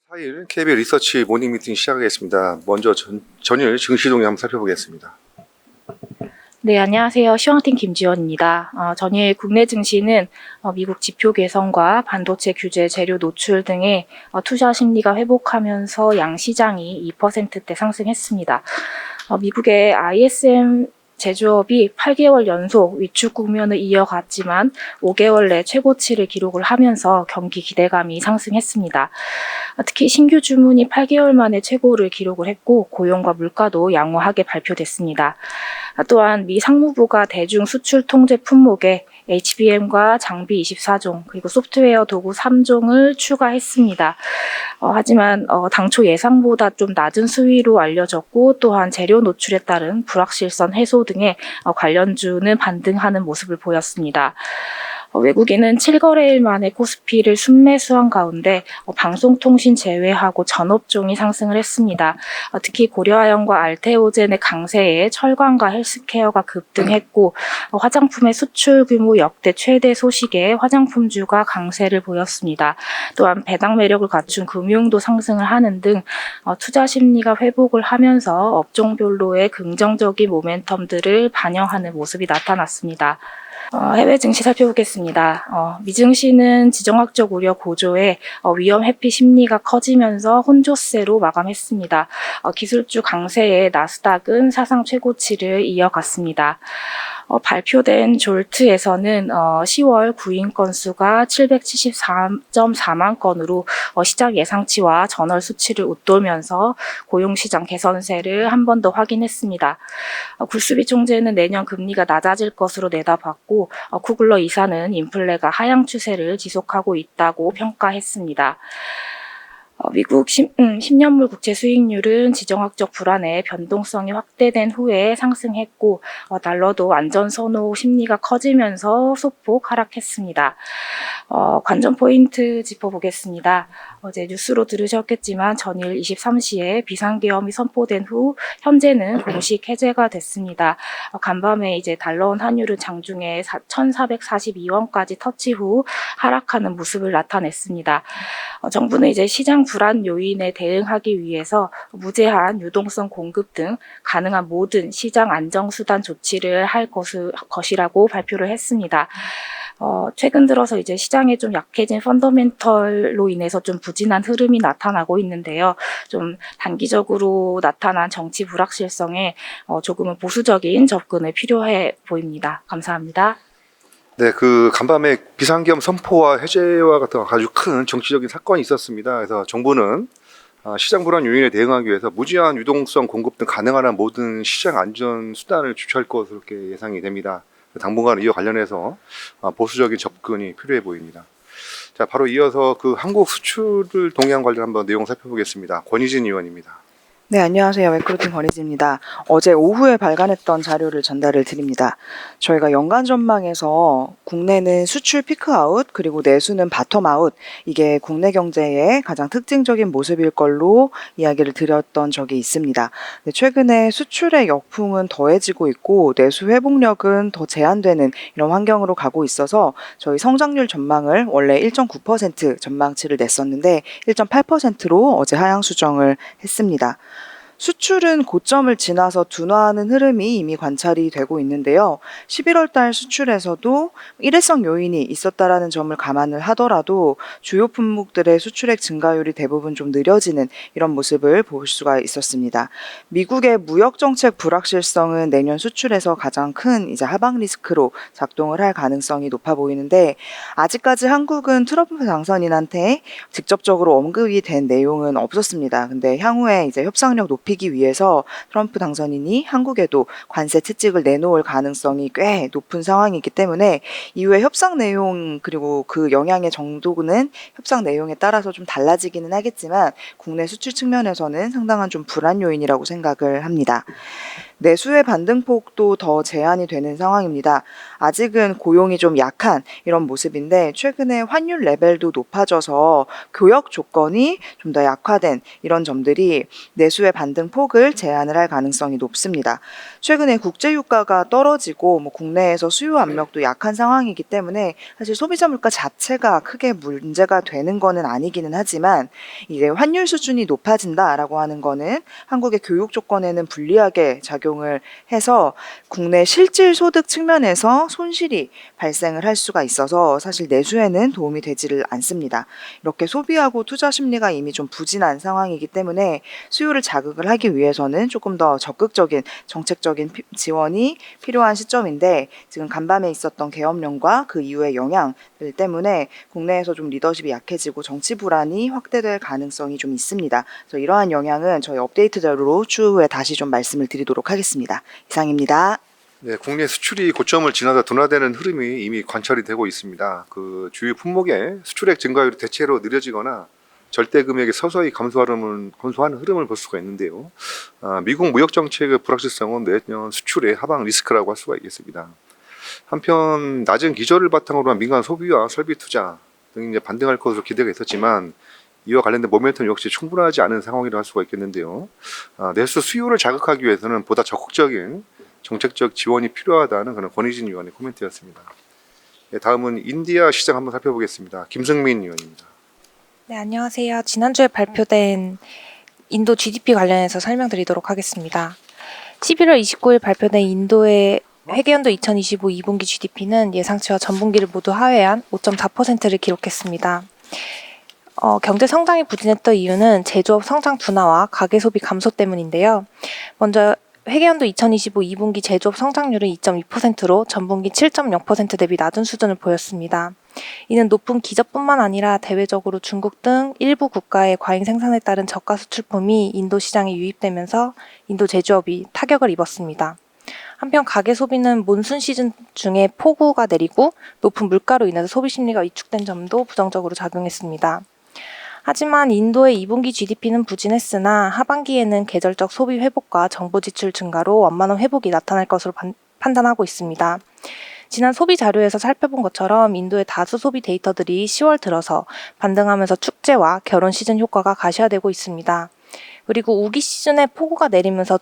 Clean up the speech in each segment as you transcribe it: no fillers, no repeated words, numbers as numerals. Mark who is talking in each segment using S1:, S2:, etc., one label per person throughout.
S1: 4일 KBL 리서치 모닝 미팅 시작하겠습니다. 먼저 전일 증시 동향 한번 살펴보겠습니다.
S2: 네, 안녕하세요. 시황팀 김지원입니다. 전일 국내 증시는 미국 지표 개선과 반도체 규제 재료 노출 등의 투자 심리가 회복하면서 양시장이 2%대 상승했습니다. 미국의 ISM 제조업이 8개월 연속 위축 국면을 이어갔지만 5개월 내 최고치를 기록을 하면서 경기 기대감이 상승했습니다. 특히 신규 주문이 8개월 만에 최고를 기록을 했고 고용과 물가도 양호하게 발표됐습니다. 또한 미 상무부가 대중 수출 통제 품목에 HBM과 장비 24종 그리고 소프트웨어 도구 3종을 추가했습니다. 하지만 당초 예상보다 좀 낮은 수위로 알려졌고 또한 재료 노출에 따른 불확실성 해소 등의 관련주는 반등하는 모습을 보였습니다. 외국인은 7거래일 만에 코스피를 순매수한 가운데 방송통신 제외하고 전업종이 상승을 했습니다. 특히 고려아연과 알테오젠의 강세에 철강과 헬스케어가 급등했고 화장품의 수출 규모 역대 최대 소식에 화장품주가 강세를 보였습니다. 또한 배당 매력을 갖춘 금융도 상승을 하는 등 투자 심리가 회복을 하면서 업종별로의 긍정적인 모멘텀들을 반영하는 모습이 나타났습니다. 해외 증시 살펴보겠습니다. 미증시는 지정학적 우려 고조에 위험 회피 심리가 커지면서 혼조세로 마감했습니다. 기술주 강세에 나스닥은 사상 최고치를 이어갔습니다. 발표된 졸트에서는 10월 구인 건수가 774.4만 건으로 시장 예상치와 전월 수치를 웃돌면서 고용시장 개선세를 한 번 더 확인했습니다. 굴수비 총재는 내년 금리가 낮아질 것으로 내다봤고 쿠글러 이사는 인플레가 하향 추세를 지속하고 있다고 평가했습니다. 미국 10년물 국채 수익률은 지정학적 불안의 변동성이 확대된 후에 상승했고 달러도 안전 선호 심리가 커지면서 소폭 하락했습니다. 관전 포인트 짚어보겠습니다. 어제 뉴스로 들으셨겠지만 전일 23시에 비상계엄이 선포된 후 현재는 공식 해제가 됐습니다. 간밤에 이제 달러원 환율은 장중에 1,442원까지 터치 후 하락하는 모습을 나타냈습니다. 정부는 이제 시장 불안 요인에 대응하기 위해서 무제한 유동성 공급 등 가능한 모든 시장 안정수단 조치를 할 것이라고 발표를 했습니다. 최근 들어서 이제 시장에 좀 약해진 펀더멘털로 인해서 좀 부진한 흐름이 나타나고 있는데요. 좀 단기적으로 나타난 정치 불확실성에 조금은 보수적인 접근이 필요해 보입니다. 감사합니다.
S1: 네, 그 간밤에 비상계엄 선포와 해제와 같은 아주 큰 정치적인 사건이 있었습니다. 그래서 정부는 시장 불안 요인에 대응하기 위해서 무제한 유동성 공급 등 가능한 한 모든 시장 안전 수단을 주최할 것으로 이렇게 예상이 됩니다. 당분간 이와 관련해서 보수적인 접근이 필요해 보입니다. 자, 바로 이어서 그 한국 수출 동향 관련 한번 내용 살펴보겠습니다. 권희진 의원입니다.
S3: 네, 안녕하세요. 매크로팀 권희진입니다. 어제 오후에 발간했던 자료를 전달을 드립니다. 저희가 연간 전망에서 국내는 수출 피크아웃 그리고 내수는 바텀아웃, 이게 국내 경제의 가장 특징적인 모습일 걸로 이야기를 드렸던 적이 있습니다. 네, 최근에 수출의 역풍은 더해지고 있고 내수 회복력은 더 제한되는 이런 환경으로 가고 있어서 저희 성장률 전망을 원래 1.9% 전망치를 냈었는데 1.8%로 어제 하향 수정을 했습니다. 수출은 고점을 지나서 둔화하는 흐름이 이미 관찰이 되고 있는데요. 11월 달 수출에서도 일회성 요인이 있었다라는 점을 감안을 하더라도 주요 품목들의 수출액 증가율이 대부분 좀 느려지는 이런 모습을 볼 수가 있었습니다. 미국의 무역 정책 불확실성은 내년 수출에서 가장 큰 이제 하방 리스크로 작동을 할 가능성이 높아 보이는데 아직까지 한국은 트럼프 당선인한테 직접적으로 언급이 된 내용은 없었습니다. 근데 향후에 이제 협상력 높이기 위해서 트럼프 당선인이 한국에도 관세 채찍을 내놓을 가능성이 꽤 높은 상황이기 때문에 이후에 협상 내용 그리고 그 영향의 정도는 협상 내용에 따라서 좀 달라지기는 하겠지만 국내 수출 측면에서는 상당한 좀 불안 요인이라고 생각을 합니다. 내수의 반등폭도 더 제한이 되는 상황입니다. 아직은 고용이 좀 약한 이런 모습인데 최근에 환율 레벨도 높아져서 교역 조건이 좀 더 약화된 이런 점들이 내수의 반등폭을 제한을 할 가능성이 높습니다. 최근에 국제 유가가 떨어지고 국내에서 수요 압력도 약한 상황이기 때문에 사실 소비자 물가 자체가 크게 문제가 되는 거는 아니기는 하지만 이게 환율 수준이 높아진다라고 하는 거는 한국의 교육 조건에는 불리하게 작용을 해서 국내 실질 소득 측면에서 손실이 발생을 할 수가 있어서 사실 내수에는 도움이 되지를 않습니다. 이렇게 소비하고 투자 심리가 이미 좀 부진한 상황이기 때문에 수요를 자극을 하기 위해서는 조금 더 적극적인 정책적인 지원이 필요한 시점인데 지금 간밤에 있었던 계엄령과 그 이후의 영향들 때문에 국내에서 좀 리더십이 약해지고 정치 불안이 확대될 가능성이 좀 있습니다. 그래서 이러한 영향은 저희 업데이트대로 추후에 다시 좀 말씀을 드리도록 하겠습니다. 이상입니다.
S1: 네, 국내 수출이 고점을 지나다 둔화되는 흐름이 이미 관찰이 되고 있습니다. 그 주요 품목의 수출액 증가율이 대체로 느려지거나 절대 금액이 서서히 감소하는 흐름을 볼 수가 있는데요. 미국 무역 정책의 불확실성은 내년 수출의 하방 리스크라고 할 수가 있겠습니다. 한편 낮은 기저를 바탕으로 한 민간 소비와 설비 투자 등이 이제 반등할 것으로 기대가 있었지만 이와 관련된 모멘텀 역시 충분하지 않은 상황이라 할 수가 있겠는데요. 내수 수요를 자극하기 위해서는 보다 적극적인 정책적 지원이 필요하다는 그런 권희진 의원의 코멘트였습니다. 네, 다음은 인디아 시장 한번 살펴보겠습니다. 김승민 의원입니다.
S4: 네, 안녕하세요. 지난주에 발표된 인도 GDP 관련해서 설명드리도록 하겠습니다. 11월 29일 발표된 인도의 회계연도 2025 2분기 GDP는 예상치와 전분기를 모두 하회한 5.4%를 기록했습니다. 경제 성장이 부진했던 이유는 제조업 성장 둔화와 가계 소비 감소 때문인데요. 먼저 회계연도 2025 2분기 제조업 성장률은 2.2%로 전분기 7.0% 대비 낮은 수준을 보였습니다. 이는 높은 기저뿐만 아니라 대외적으로 중국 등 일부 국가의 과잉 생산에 따른 저가 수출품이 인도 시장에 유입되면서 인도 제조업이 타격을 입었습니다. 한편 가계 소비는 몬순 시즌 중에 폭우가 내리고 높은 물가로 인해서 소비 심리가 위축된 점도 부정적으로 작용했습니다. 하지만 인도의 2분기 GDP는 부진했으나 하반기에는 계절적 소비 회복과 정부 지출 증가로 완만한 회복이 나타날 것으로 판단하고 있습니다. 지난 소비 자료에서 살펴본 것처럼 인도의 다수 소비 데이터들이 10월 들어서 반등하면서 축제와 결혼 시즌 효과가 가시화되고 있습니다. 그리고 우기 시즌에 폭우가 내리면서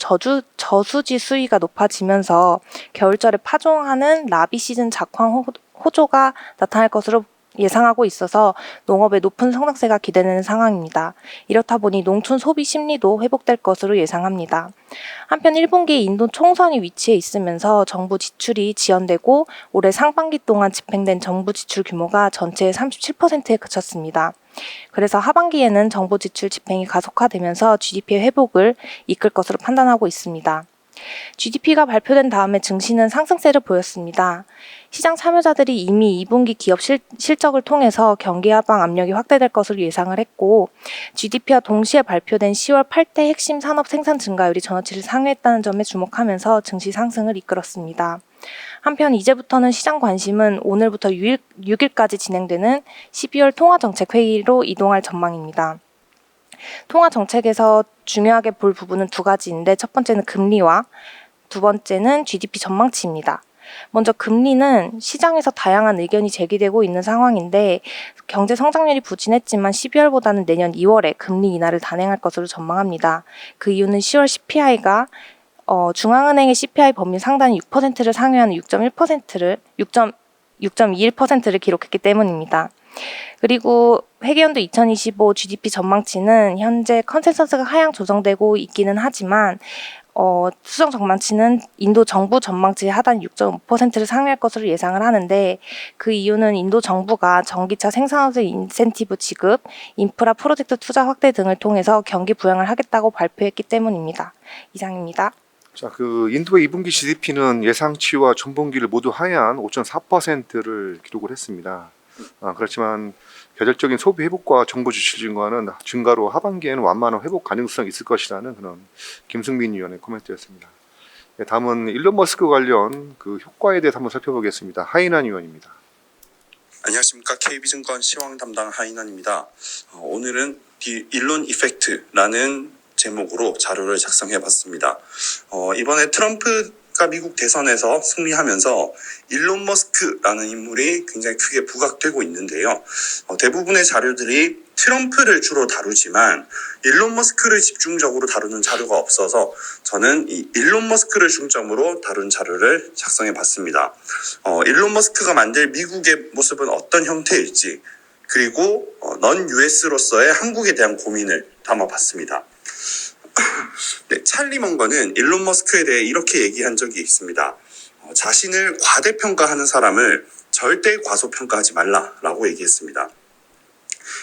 S4: 저수지 수위가 높아지면서 겨울철에 파종하는 라비 시즌 작황 호조가 나타날 것으로 예상하고 있어서 농업의 높은 성장세가 기대되는 상황입니다. 이렇다 보니 농촌 소비 심리도 회복될 것으로 예상합니다. 한편 1분기에 인도 총선이 위치해 있으면서 정부 지출이 지연되고 올해 상반기 동안 집행된 정부 지출 규모가 전체의 37%에 그쳤습니다. 그래서 하반기에는 정부 지출 집행이 가속화되면서 GDP의 회복을 이끌 것으로 판단하고 있습니다. GDP가 발표된 다음에 증시는 상승세를 보였습니다. 시장 참여자들이 이미 2분기 기업 실적을 통해서 경기 하방 압력이 확대될 것으로 예상을 했고 GDP와 동시에 발표된 10월 8대 핵심 산업 생산 증가율이 전어치를 상회했다는 점에 주목하면서 증시 상승을 이끌었습니다. 한편 이제부터는 시장 관심은 오늘부터 6일까지 진행되는 12월 통화정책회의로 이동할 전망입니다. 통화정책에서 중요하게 볼 부분은 두 가지인데 첫 번째는 금리와 두 번째는 GDP 전망치입니다. 먼저 금리는 시장에서 다양한 의견이 제기되고 있는 상황인데 경제 성장률이 부진했지만 12월보다는 내년 2월에 금리 인하를 단행할 것으로 전망합니다. 그 이유는 10월 CPI가 중앙은행의 CPI 범위 상단이 6%를 상회하는 6.21%를 기록했기 때문입니다. 그리고 회계연도 2025 GDP 전망치는 현재 컨센서스가 하향 조정되고 있기는 하지만 수정 전망치는 인도 정부 전망치의 하단 6.5%를 상회할 것으로 예상을 하는데 그 이유는 인도 정부가 전기차 생산업의 인센티브 지급, 인프라 프로젝트 투자 확대 등을 통해서 경기 부양을 하겠다고 발표했기 때문입니다. 이상입니다.
S1: 자, 그 인도의 2분기 GDP는 예상치와 전분기를 모두 하회한 5.4%를 기록을 했습니다. 그렇지만 계절적인 소비 회복과 정부 지출 증가로 하반기에는 완만한 회복 가능성이 있을 것이라는 그런 김승민 의원의 코멘트였습니다. 네, 다음은 일론 머스크 관련 그 효과에 대해서 한번 살펴보겠습니다. 하인한 의원입니다.
S5: 안녕하십니까. KB증권 시황 담당 하인원입니다. 오늘은 디 일론 이펙트라는 제목으로 자료를 작성해 봤습니다. 이번에 트럼프가 미국 대선에서 승리하면서 일론 머스크라는 인물이 굉장히 크게 부각되고 있는데요. 대부분의 자료들이 트럼프를 주로 다루지만 일론 머스크를 집중적으로 다루는 자료가 없어서 저는 이 일론 머스크를 중점으로 다룬 자료를 작성해 봤습니다. 일론 머스크가 만들 미국의 모습은 어떤 형태일지, 그리고 넌 US로서의 한국에 대한 고민을 담아봤습니다. 네, 찰리 먼거는 일론 머스크에 대해 이렇게 얘기한 적이 있습니다. 자신을 과대평가하는 사람을 절대 과소평가하지 말라라고 얘기했습니다.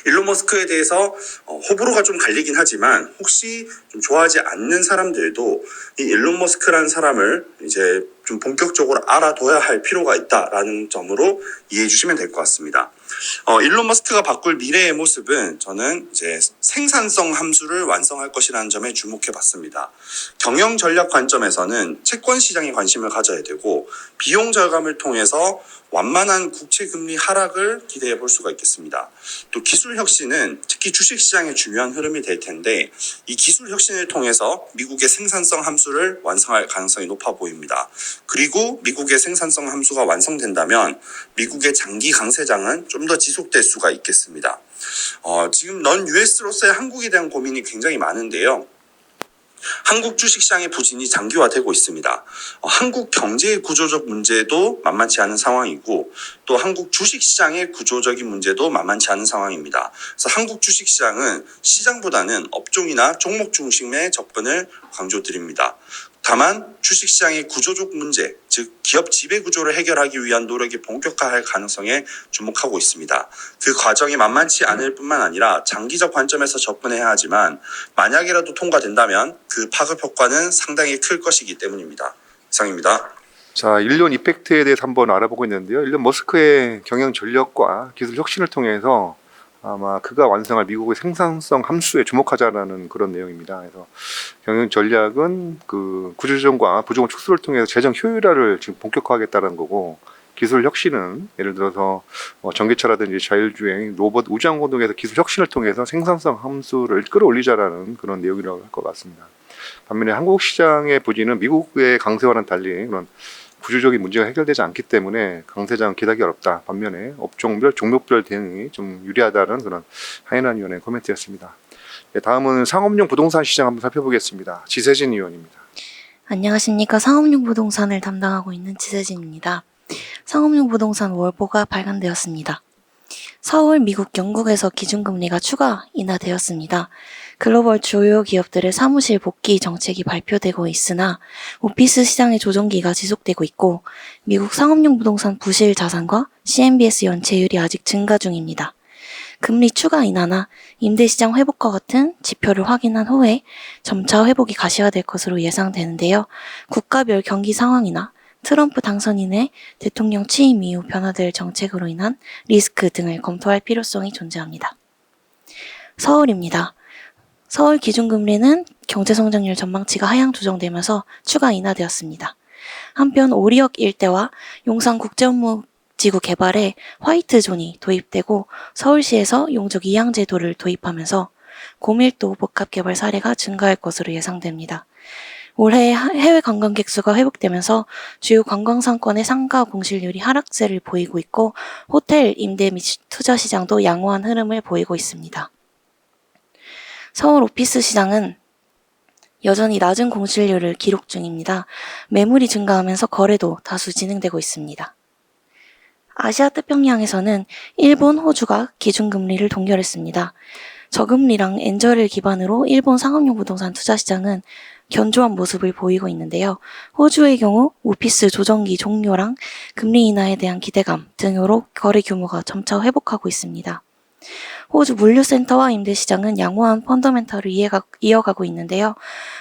S5: 일론 머스크에 대해서 호불호가 좀 갈리긴 하지만 혹시 좀 좋아하지 않는 사람들도 이 일론 머스크라는 사람을 이제 좀 본격적으로 알아둬야 할 필요가 있다라는 점으로 이해해 주시면 될 것 같습니다. 일론 머스크가 바꿀 미래의 모습은 저는 이제 생산성 함수를 완성할 것이라는 점에 주목해 봤습니다. 경영 전략 관점에서는 채권 시장에 관심을 가져야 되고 비용 절감을 통해서 완만한 국채 금리 하락을 기대해 볼 수가 있겠습니다. 또 기술 혁신은 특히 주식 시장의 중요한 흐름이 될 텐데 이 기술 혁신을 통해서 미국의 생산성 함수를 완성할 가능성이 높아 보입니다. 그리고 미국의 생산성 함수가 완성된다면 미국의 장기 강세장은 좀 더 지속될 수가 있겠습니다. 지금 넌 US로서의 한국에 대한 고민이 굉장히 많은데요. 한국 주식시장의 부진이 장기화되고 있습니다. 한국 경제의 구조적 문제도 만만치 않은 상황이고 또 한국 주식시장의 구조적인 문제도 만만치 않은 상황입니다. 그래서 한국 주식시장은 시장보다는 업종이나 종목 중심의 접근을 강조드립니다. 다만 주식시장의 구조적 문제, 즉 기업 지배구조를 해결하기 위한 노력이 본격화할 가능성에 주목하고 있습니다. 그 과정이 만만치 않을 뿐만 아니라 장기적 관점에서 접근해야 하지만 만약이라도 통과된다면 그 파급 효과는 상당히 클 것이기 때문입니다. 이상입니다.
S1: 자, 일론 이펙트에 대해서 한번 알아보고 있는데요. 일론 머스크의 경영 전략과 기술 혁신을 통해서 아마 그가 완성할 미국의 생산성 함수에 주목하자라는 그런 내용입니다. 그래서 경영 전략은 그 구조조정과 부조건 축소를 통해서 재정 효율화를 지금 본격화하겠다는 거고, 기술 혁신은 예를 들어서 전기차라든지 자율주행, 로봇 우주항공 등에서 기술 혁신을 통해서 생산성 함수를 끌어올리자라는 그런 내용이라고 할 것 같습니다. 반면에 한국 시장의 부진은 미국의 강세와는 달리 그런 구조적인 문제가 해결되지 않기 때문에 강세장은 기대하기 어렵다. 반면에 업종별, 종목별 대응이 좀 유리하다는 그런 하이난 위원의 코멘트였습니다. 네, 다음은 상업용 부동산 시장 한번 살펴보겠습니다. 지세진 위원입니다.
S6: 안녕하십니까. 상업용 부동산을 담당하고 있는 지세진입니다. 상업용 부동산 월보가 발간되었습니다. 서울, 미국, 영국에서 기준금리가 추가 인하되었습니다. 글로벌 주요 기업들의 사무실 복귀 정책이 발표되고 있으나 오피스 시장의 조정기가 지속되고 있고 미국 상업용 부동산 부실 자산과 CMBS 연체율이 아직 증가 중입니다. 금리 추가 인하나 임대시장 회복과 같은 지표를 확인한 후에 점차 회복이 가시화될 것으로 예상되는데요. 국가별 경기 상황이나 트럼프 당선인의 대통령 취임 이후 변화될 정책으로 인한 리스크 등을 검토할 필요성이 존재합니다. 서울입니다. 서울 기준금리는 경제성장률 전망치가 하향 조정되면서 추가 인하되었습니다. 한편 오리역 일대와 용산국제업무지구 개발에 화이트존이 도입되고 서울시에서 용적 이양 제도를 도입하면서 고밀도 복합개발 사례가 증가할 것으로 예상됩니다. 올해 해외 관광객 수가 회복되면서 주요 관광상권의 상가 공실률이 하락세를 보이고 있고 호텔 임대 및 투자 시장도 양호한 흐름을 보이고 있습니다. 서울 오피스 시장은 여전히 낮은 공실률을 기록 중입니다. 매물이 증가하면서 거래도 다수 진행되고 있습니다. 아시아 태평양에서는 일본, 호주가 기준금리를 동결했습니다. 저금리랑 엔저를 기반으로 일본 상업용 부동산 투자 시장은 견조한 모습을 보이고 있는데요. 호주의 경우 오피스 조정기 종료랑 금리 인하에 대한 기대감 등으로 거래 규모가 점차 회복하고 있습니다. 호주 물류센터와 임대시장은 양호한 펀더멘털을 이어가고 있는데요.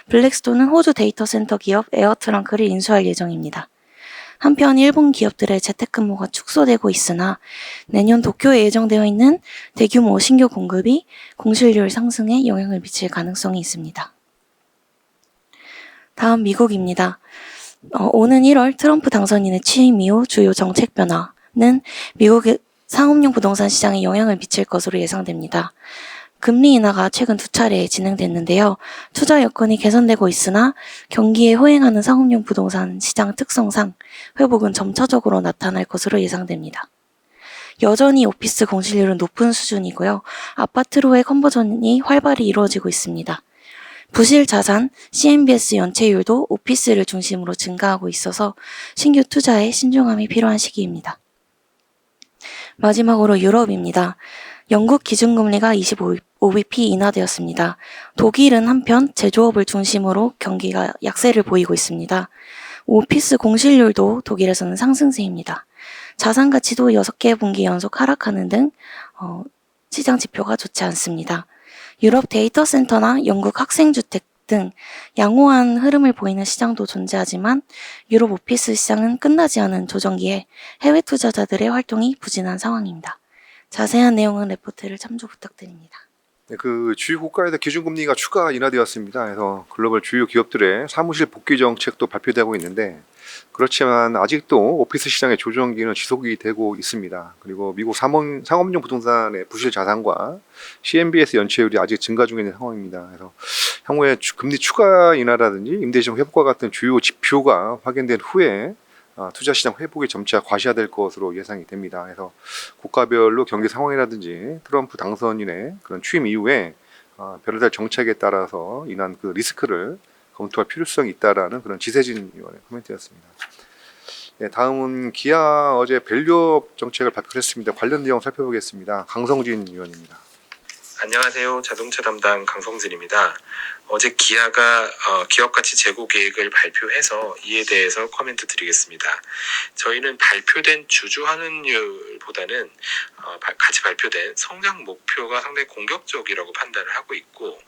S6: 블랙스톤은 호주 데이터 센터 기업 에어트랑크를 인수할 예정입니다. 한편 일본 기업들의 재택근무가 축소되고 있으나 내년 도쿄에 예정되어 있는 대규모 신규 공급이 공실률 상승에 영향을 미칠 가능성이 있습니다. 다음 미국입니다. 오는 1월 트럼프 당선인의 취임 이후 주요 정책 변화는 미국의 상업용 부동산 시장에 영향을 미칠 것으로 예상됩니다. 금리 인하가 최근 2차례 진행됐는데요. 투자 여건이 개선되고 있으나 경기에 호행하는 상업용 부동산 시장 특성상 회복은 점차적으로 나타날 것으로 예상됩니다. 여전히 오피스 공실률은 높은 수준이고요. 아파트로의 컨버전이 활발히 이루어지고 있습니다. 부실 자산, CMBS 연체율도 오피스를 중심으로 증가하고 있어서 신규 투자에 신중함이 필요한 시기입니다. 마지막으로 유럽입니다. 영국 기준금리가 25bp 인하되었습니다. 독일은 한편 제조업을 중심으로 경기가 약세를 보이고 있습니다. 오피스 공실률도 독일에서는 상승세입니다. 자산 가치도 6개 분기 연속 하락하는 등 시장 지표가 좋지 않습니다. 유럽 데이터 센터나 영국 학생주택 등 양호한 흐름을 보이는 시장도 존재하지만 유럽 오피스 시장은 끝나지 않은 조정기에 해외 투자자들의 활동이 부진한 상황입니다. 자세한 내용은 레포트를 참조 부탁드립니다.
S1: 네, 그 주요 국가에서 기준금리가 추가 인하되었습니다. 그래서 글로벌 주요 기업들의 사무실 복귀 정책도 발표되고 있는데 그렇지만 아직도 오피스 시장의 조정기는 지속이 되고 있습니다. 그리고 미국 상업용 부동산의 부실 자산과 CMBS 연체율이 아직 증가 중에 있는 상황입니다. 그래서 향후에 금리 추가 인하라든지 임대시장 회복과 같은 주요 지표가 확인된 후에 투자 시장 회복이 점차 과시화될 것으로 예상이 됩니다. 그래서 국가별로 경기 상황이라든지 트럼프 당선인의 그런 취임 이후에 별다른 정책에 따라서 인한 그 리스크를 검토할 필요성이 있다라는 그런 지세진 의원의 코멘트였습니다. 네, 다음은 기아 어제 밸류업 정책을 발표했습니다. 관련 내용 살펴보겠습니다. 강성진 의원입니다.
S7: 안녕하세요. 자동차 담당 강성진입니다. 어제 기아가 기업가치 재고 계획을 발표해서 이에 대해서 코멘트 드리겠습니다. 저희는 발표된 주주 환원율보다는 같이 발표된 성장 목표가 상당히 공격적이라고 판단을 하고 있고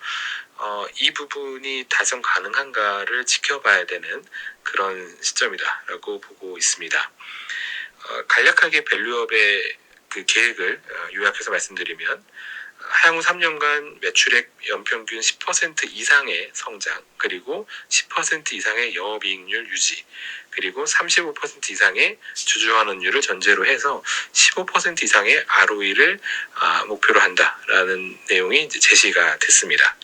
S7: 이 부분이 달성 가능한가를 지켜봐야 되는 그런 시점이다라고 보고 있습니다. 간략하게 밸류업의 그 계획을 요약해서 말씀드리면 향후 3년간 매출액 연평균 10% 이상의 성장, 그리고 10% 이상의 영업이익률 유지, 그리고 35% 이상의 주주환원율을 전제로 해서 15% 이상의 ROE를 목표로 한다라는 내용이 이제 제시가 됐습니다.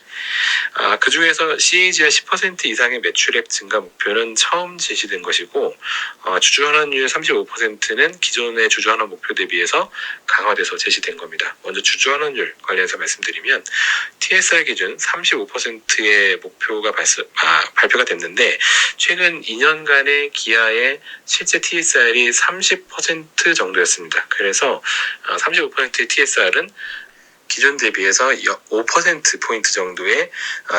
S7: 그 중에서 CAGR 10% 이상의 매출액 증가 목표는 처음 제시된 것이고 주주환원율 35%는 기존의 주주환원 목표 대비해서 강화돼서 제시된 겁니다. 먼저 주주환원율 관련해서 말씀드리면 TSR 기준 35%의 목표가 발표가 됐는데 최근 2년간의 기아의 실제 TSR이 30% 정도였습니다. 그래서 35%의 TSR은 기존 대비해서 5%포인트 정도의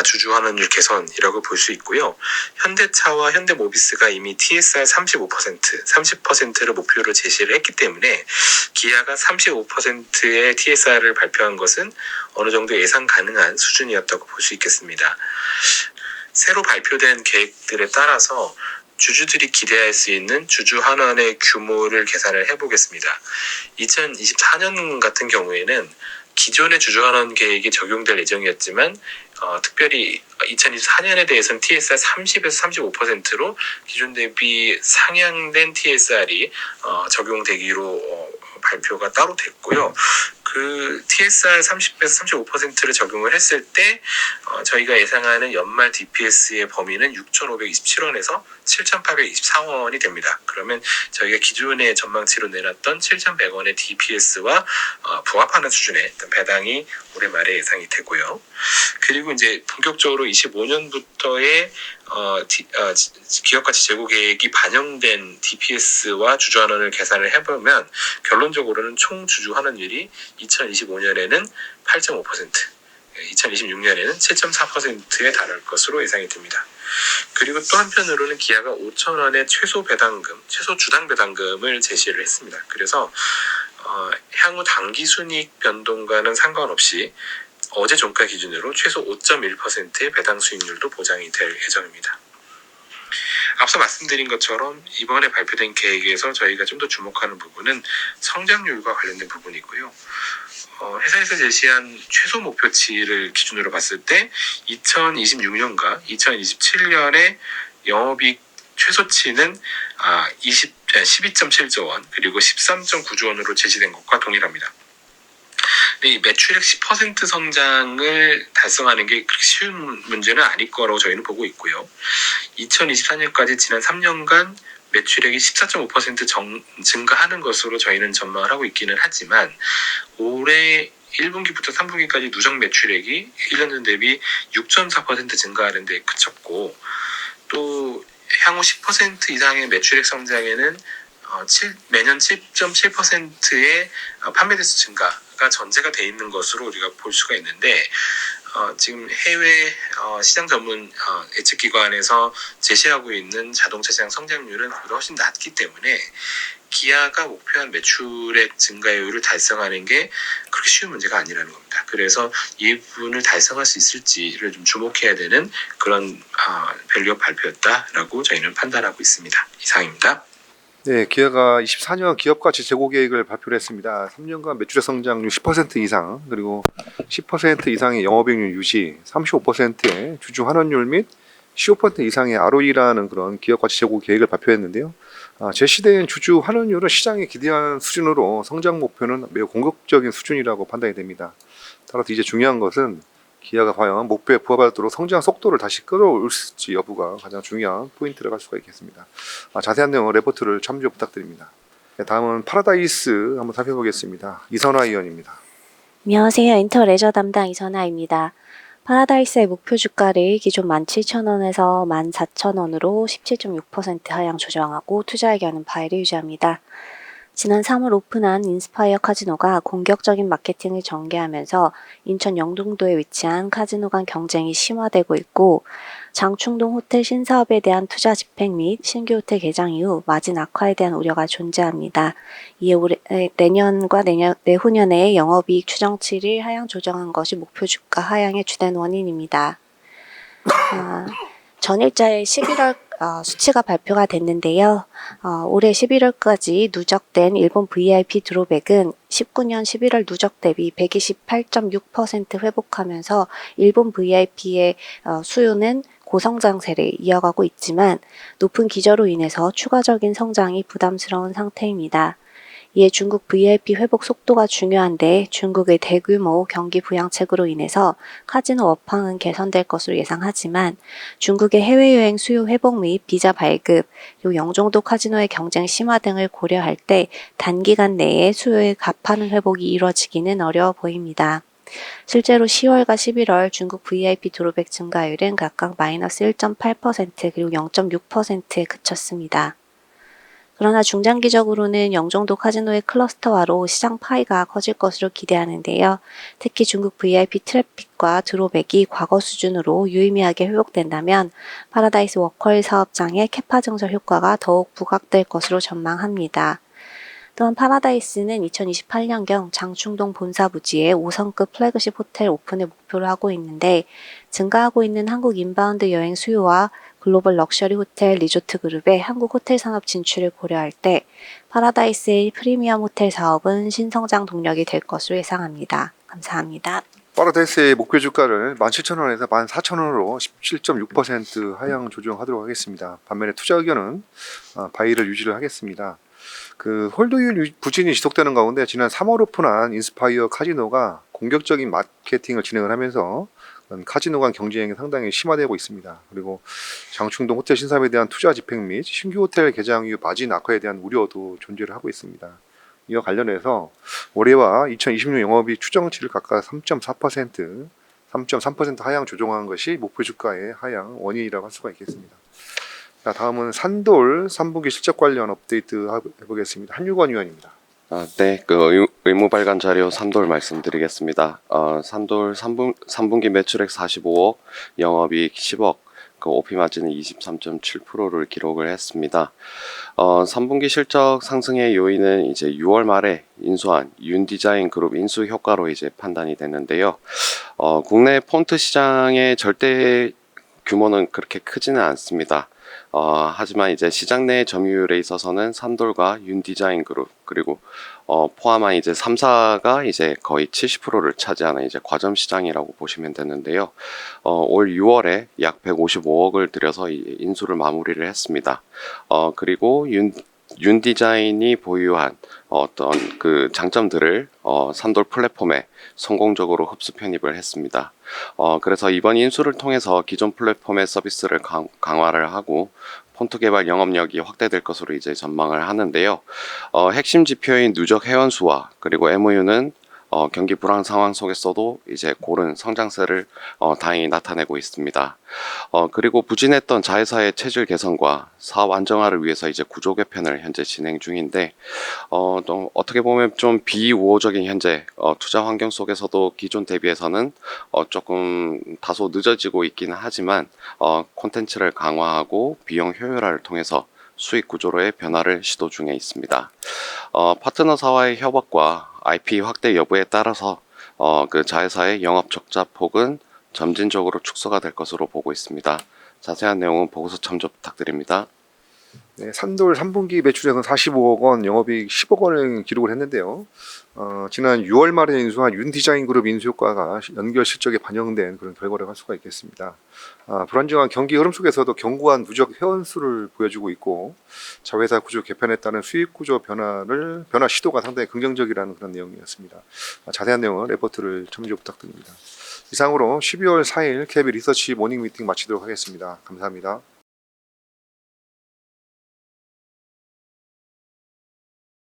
S7: 주주환원율 개선이라고 볼 수 있고요. 현대차와 현대모비스가 이미 TSR 30%를 목표로 제시를 했기 때문에 기아가 35%의 TSR을 발표한 것은 어느 정도 예상 가능한 수준이었다고 볼 수 있겠습니다. 새로 발표된 계획들에 따라서 주주들이 기대할 수 있는 주주환원의 규모를 계산을 해보겠습니다. 2024년 같은 경우에는 기존의 주주환원 계획이 적용될 예정이었지만 특별히 2024년에 대해서는 TSR 30에서 35%로 기존 대비 상향된 TSR이 적용되기로 발표가 따로 됐고요. 그 TSR 30에서 35%를 적용을 했을 때 저희가 예상하는 연말 DPS의 범위는 6,527원에서 7,824원이 됩니다. 그러면 저희가 기존의 전망치로 내놨던 7,100원의 DPS와 부합하는 수준의 배당이 올해 말에 예상이 되고요. 그리고 이제 본격적으로 25년부터의 기업가치 재고 계획이 반영된 DPS와 주주환원을 계산을 해보면 결론적으로는 총 주주환원율이 2025년에는 8.5%, 2026년에는 7.4%에 달할 것으로 예상이 됩니다. 그리고 또 한편으로는 기아가 5,000원의 최소 배당금, 최소 주당 배당금을 제시를 했습니다. 그래서 향후 당기순이익 변동과는 상관없이 어제 종가 기준으로 최소 5.1%의 배당 수익률도 보장이 될 예정입니다. 앞서 말씀드린 것처럼 이번에 발표된 계획에서 저희가 좀 더 주목하는 부분은 성장률과 관련된 부분이고요. 회사에서 제시한 최소 목표치를 기준으로 봤을 때 2026년과 2027년의 영업이익 최소치는 12.7조 원 그리고 13.9조 원으로 제시된 것과 동일합니다. 근데 이 매출액 10% 성장을 달성하는 게 그렇게 쉬운 문제는 아닐 거라고 저희는 보고 있고요. 2024년까지 지난 3년간 매출액이 14.5% 증가하는 것으로 저희는 전망을 하고 있기는 하지만 올해 1분기부터 3분기까지 누적 매출액이 1년 전 대비 6.4% 증가하는 데 그쳤고 또 향후 10% 이상의 매출액 성장에는 매년 7.7%의 판매 대수 증가가 전제가 돼 있는 것으로 우리가 볼 수가 있는데 지금 해외 시장 전문 예측기관에서 제시하고 있는 자동차 시장 성장률은 그보다 훨씬 낮기 때문에 기아가 목표한 매출액 증가율을 달성하는 게 그렇게 쉬운 문제가 아니라는 겁니다. 그래서 이 부분을 달성할 수 있을지를 좀 주목해야 되는 그런 밸류업 발표였다라고 저희는 판단하고 있습니다. 이상입니다.
S1: 네, 기아가 24년 기업가치 재고 계획을 발표를 했습니다. 3년간 매출액 성장률 10% 이상, 그리고 10% 이상의 영업이익률 유지, 35%의 주주 환원율 및 15% 이상의 ROE라는 그런 기업가치 재고 계획을 발표했는데요. 제시된 주주 환원율은 시장에 기대한 수준으로 성장 목표는 매우 공격적인 수준이라고 판단이 됩니다. 따라서 이제 중요한 것은 기아가 과연 목표에 부합하도록 성장 속도를 다시 끌어올지 여부가 가장 중요한 포인트라고 할 수가 있겠습니다. 자세한 내용은 레포트를 참조 부탁드립니다. 네, 다음은 파라다이스 한번 살펴보겠습니다. 이선화 의원입니다.
S8: 안녕하세요. 인터레저 담당 이선아입니다. 파라다이스의 목표 주가를 기존 17,000원에서 14,000원으로 17.6% 하향 조정하고 투자 의견은 바이를 유지합니다. 지난 3월 오픈한 인스파이어 카지노가 공격적인 마케팅을 전개하면서 인천 영등도에 위치한 카지노 간 경쟁이 심화되고 있고 장충동 호텔 신사업에 대한 투자 집행 및 신규 호텔 개장 이후 마진 악화에 대한 우려가 존재합니다. 이에 내년과 내후년에 영업이익 추정치를 하향 조정한 것이 목표 주가 하향의 주된 원인입니다. 전일자의 11월 수치가 발표가 됐는데요. 올해 11월까지 누적된 일본 VIP 드롭액은 19년 11월 누적 대비 128.6% 회복하면서 일본 VIP의 수요는 고성장세를 이어가고 있지만 높은 기저로 인해서 추가적인 성장이 부담스러운 상태입니다. 이에 중국 VIP 회복 속도가 중요한데 중국의 대규모 경기 부양책으로 인해서 카지노 업황은 개선될 것으로 예상하지만 중국의 해외여행 수요 회복 및 비자 발급, 그리고 영종도 카지노의 경쟁 심화 등을 고려할 때 단기간 내에 수요의 가파른 회복이 이루어지기는 어려워 보입니다. 실제로 10월과 11월 중국 VIP 드롭백 증가율은 각각 마이너스 1.8% 그리고 0.6%에 그쳤습니다. 그러나 중장기적으로는 영종도 카지노의 클러스터화로 시장 파이가 커질 것으로 기대하는데요. 특히 중국 VIP 트래픽과 드롭액이 과거 수준으로 유의미하게 회복된다면 파라다이스 워커힐 사업장의 캐파 증설 효과가 더욱 부각될 것으로 전망합니다. 또한 파라다이스는 2028년경 장충동 본사 부지에 5성급 플래그십 호텔 오픈을 목표로 하고 있는데 증가하고 있는 한국 인바운드 여행 수요와 글로벌 럭셔리 호텔 리조트 그룹의 한국 호텔 산업 진출을 고려할 때 파라다이스의 프리미엄 호텔 사업은 신성장 동력이 될 것으로 예상합니다. 감사합니다.
S1: 파라다이스의 목표 주가를 17,000원에서 14,000원으로 17.6% 하향 조정하도록 하겠습니다. 반면에 투자 의견은 바이를 유지를 하겠습니다. 홀드율 부진이 지속되는 가운데 지난 3월 오픈한 인스파이어 카지노가 공격적인 마케팅을 진행을 하면서 카지노 간 경쟁이 상당히 심화되고 있습니다. 그리고 장충동 호텔 신사업에 대한 투자 집행 및 신규 호텔 개장 이후 마진 악화에 대한 우려도 존재를 하고 있습니다. 이와 관련해서 올해와 2026년 영업이익 추정치를 각각 3.4%, 3.3% 하향 조정한 것이 목표 주가의 하향 원인이라고 할 수가 있겠습니다. 자, 다음은 산돌 3분기 실적 관련 업데이트 해보겠습니다. 한유건 의원입니다.
S9: 네, 의무 발간 자료 산돌 말씀드리겠습니다. 산돌 3분기 매출액 45억, 영업이익 10억, OP 마진은 23.7%를 기록을 했습니다. 3분기 실적 상승의 요인은 이제 6월 말에 인수한 윤디자인 그룹 인수 효과로 이제 판단이 됐는데요. 국내 폰트 시장의 절대 규모는 그렇게 크지는 않습니다. 하지만 이제 시장 내 점유율에 있어서는 산돌과 윤디자인 그룹 그리고 포함한 이제 3사가 이제 거의 70%를 차지하는 이제 과점 시장이라고 보시면 되는데요. 올 6월에 약 155억을 들여서 인수를 마무리를 했습니다. 그리고 윤디자인이 보유한 어떤 그 장점들을 산돌 플랫폼에 성공적으로 흡수 편입을 했습니다. 그래서 이번 인수를 통해서 기존 플랫폼의 서비스를 강화를 하고 폰트 개발 영업력이 확대될 것으로 이제 전망을 하는데요. 핵심 지표인 누적 회원수와 그리고 MOU는 경기 불황 상황 속에서도 이제 고른 성장세를 다행히 나타내고 있습니다. 그리고 부진했던 자회사의 체질 개선과 사업 안정화를 위해서 이제 구조 개편을 현재 진행 중인데, 또 어떻게 보면 좀 비우호적인 현재 투자 환경 속에서도 기존 대비해서는 조금 다소 늦어지고 있기는 하지만 콘텐츠를 강화하고 비용 효율화를 통해서 수익 구조로의 변화를 시도 중에 있습니다. 파트너사와의 협업과 IP 확대 여부에 따라서 그 자회사의 영업 적자 폭은 점진적으로 축소가 될 것으로 보고 있습니다. 자세한 내용은 보고서 참조 부탁드립니다.
S1: 네, 산돌 3분기 매출액은 45억 원, 영업이익 10억 원을 기록을 했는데요. 지난 6월 말에 인수한 윤디자인그룹 인수효과가 연결 실적에 반영된 그런 결과를 할 수가 있겠습니다. 불안정한 경기 흐름 속에서도 견고한 누적 회원수를 보여주고 있고, 자회사 구조 개편에 따른 수익 구조 변화 시도가 상당히 긍정적이라는 그런 내용이었습니다. 자세한 내용은 레포트를 참조 부탁드립니다. 이상으로 12월 4일 KB 리서치 모닝 미팅 마치도록 하겠습니다. 감사합니다.